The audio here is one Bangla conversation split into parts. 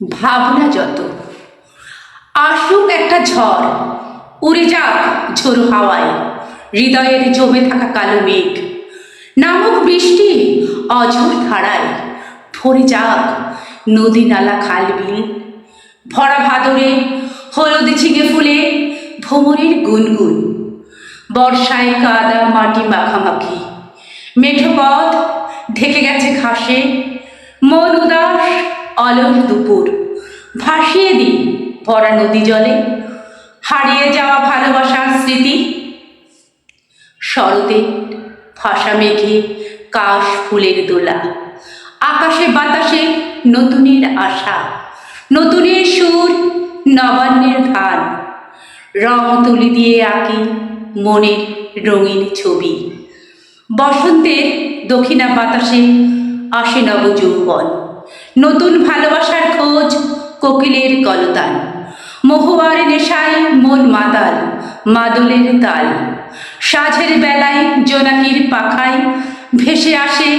ভাবনা যত আসুক একটা ঝড়, উড়ে যাক ঝোড়ো হাওয়ায় হৃদয়ের জমে থাকা কালো মেঘ, নামক বৃষ্টি অঝোর ধারায় ভরে যাক নদী নালা খাল বিল, ভরা ভাদরে হলদে ঝিঙে ফুলে ভ্রমরের গুনগুন, বর্ষায় কাদা মাটি মাখামাখি মেঠো পথ ঢেকে গেছে ঘাসে, মন উদাস অলস দুপুর ভাসিয়ে দিই ভরা নদী জলে হারিয়ে যাওয়া ভালোবাসার স্মৃতি। শরতে ভাসা মেঘে কাশ ফুলের দোলা, আকাশে বাতাসে নতুনের আশা, নতুনের সুর নবান্নের ধান, রং তুলি দিয়ে আঁকি মনের রঙিন ছবি। বসন্তের দক্ষিণা বাতাসে আসে নব যৌবন, নতুন ভালোবাসার খোঁজ কোকিলের কলতান, মহুয়ার নেশায় মন মাতাল মাদলের তাল, সাঁঝের বেলায় জোনাকির পাখায় ভেসে আসে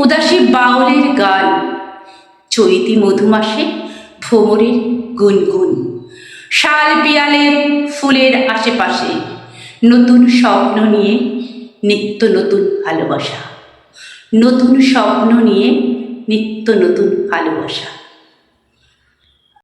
উদাসী বাউলের গান, চৈতি মধুমাসে ভ্রমরের গুনগুন, শাল পিয়ালের ফুলের আশেপাশে নতুন স্বপ্ন নিয়ে নিত্য নতুন ভালোবাসা, নতুন স্বপ্ন নিয়ে নিত্য নতুন ভালোবাসা।